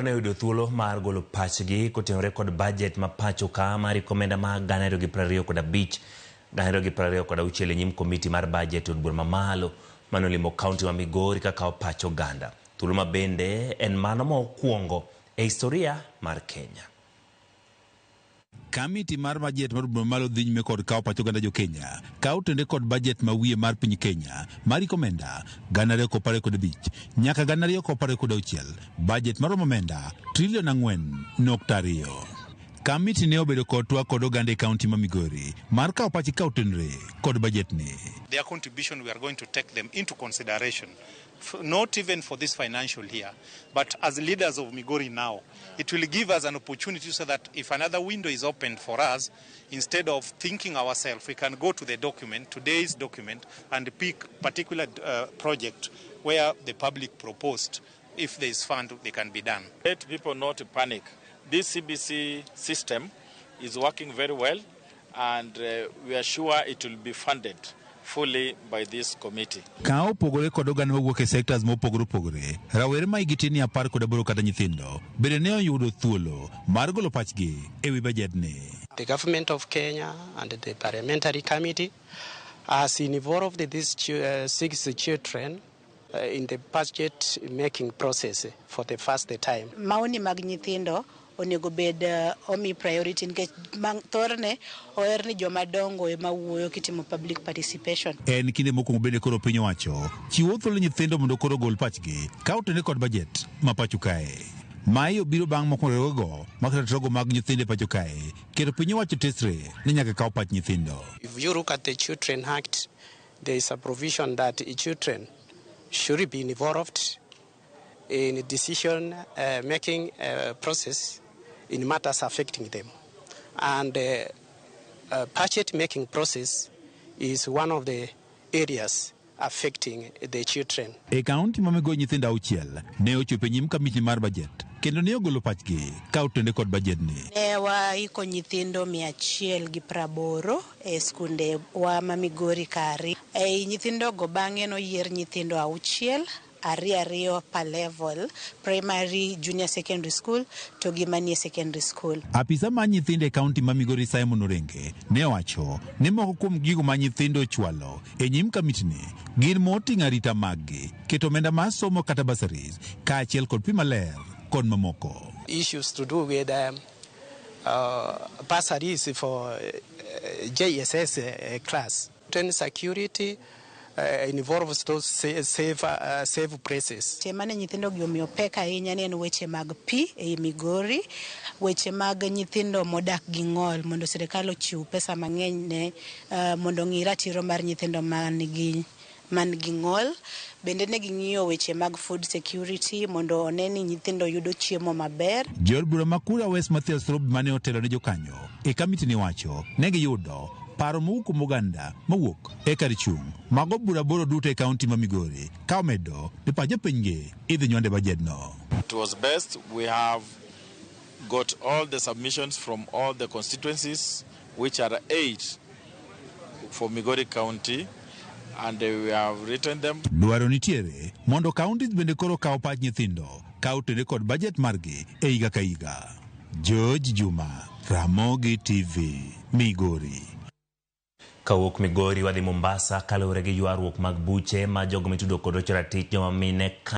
Ne yudo thuolo mar golo pachgi kotenore kod bajet ma pacho ka mar komenda ma 2025 2026 nyim komiti mar bajet od bura mamalo manolimo kaunti ma Migori kaka pacho ganda. Thuolo ma bende en mano mokwongo e historia mar Kenya. Kamiti mar bajet mar bura malo dhi nyime kod kawo pacho ganda jo Kenya. Kawo tende kod bajet ma wiye mar piny Kenya mar komenda 2025 nyaka 2026. Bajet mar omenda trilion 4.2. Kamiti ne obedo kod twak kod oganda e kaunti ma Migori mar kawo pachi kawo tenre kod bajet ni. Their contribution, we are going to take them into consideration, not even for this financial year, but as leaders of Migori now, it will give us an opportunity so that if another window is opened for us, instead of thinking ourselves, we can go to the document, today's document, and pick particular project where the public proposed. If there is fund, they can be done. Let people not panic. This CBC system is working very well, and we are sure it will be funded fully by this committee. Kao pogore kod oganda mawuok e sectors mopogore rawere ma igitini 18 kata nyithindo bende ne oyudo thuolo mar golo pachgi e wi bajet ni. The government of Kenya and the parliamentary committee has involved these 6 children in the budget making process for the first time. Maoni mag nyithindo onego bed omi priority nikech thorne oherni jomadongo ema wuoyo kitimo public participation. En kinde mokwongo bende koro piny owacho chiwo thuolo nyithindo mondo koro gol pachgi kawo tende kod bajet ma pacho kae. Mayo biro bang' mokwongo makatogo mag nyithindo e pacho kae kendo piny owacho tesre ni nyaka kawo pach nyithindo. If you look at the Children Act, there is a provision that children should be involved in decision making process in matters affecting them, and budget making process is one of the areas affecting the children. E kaunti ma Migori nyithindo 6 ne ochopo nyim kamiti mar bajet kendo ne ogolo pachgi kawo tende kod bajet ni. Ne waiko nyithindo 180 e skunde wa ma Migori kari. E nyithindo go bang'e noyier nyithindo 6 ariyo per level, primary, junior secondary school to gimanie secondary school. Apisa ma nyithindo e kaunti ma Migori Simon Orenge ne owacho ni moko kuom gigo ma nyithindo chwalo e nyim kamiti ni gin moting'o arita maggi, keto omenda mar somo kata bursaries, kaachiel kod pi maler kod mamoko. Issues to do with bursaries for JSS class. Security involves those safe places. Mane nyithindo gi omiyo pek ahinya ne en weche mag pi e Migori, weche mag nyithindo modak gi ng'ol mondo sirikal ochiw pesa mang'eny ne mondo ng'i ratiro mar nyithindo man gi ng'ol. Bende ne ging'iyo weche mag food security mondo one ni nyithindo yudo chiemo maber. Jor bura makura West Mathias Rob mane otelo ne jokanyo e kamiti ni wacho ne giyudo paro mowuok oganda mawuok e kar chung' mago bura boro duto e kaunti ma Migori ka omedo ni pacho pinygi idhi nywande bajet no. It was best we have got all the submissions from all the constituencies, which are 8 for Migori County, and we have written them. Dwaro nitiere mondo kaunti bende koro kawo pach nyithindo kawo tende kod bajet margi e higa ka higa. George Juma, Ramogi TV, Migori. Kawuok Migori wadhi Mombasa kaluwore gi ywaruok mag buche ma jogo mitudo kod ratich joma mine